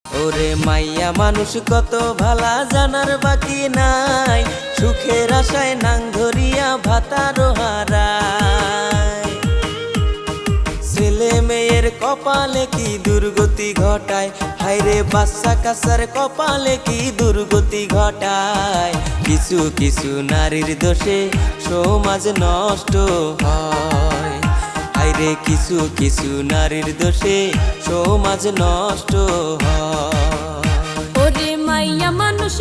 ওরে মাইয়া মানুষ কত ভালা জানার বাকি নাই, সুখের আশায় নাং ধরিয়া ভাতারো হারায়। ছেলে মেয়ের কপালে কি দুর্গতি ঘটায়, হায়রে বাচ্চা কাচ্চার কপালে কি দুর্গতি ঘটায়। কিছু কিছু নারীর দোষে সমাজ নষ্ট হয়, হায়রে কিছু কিছু নারীর দোষে সমাজ নষ্ট হয়। ওরে মাইয়া মানুষ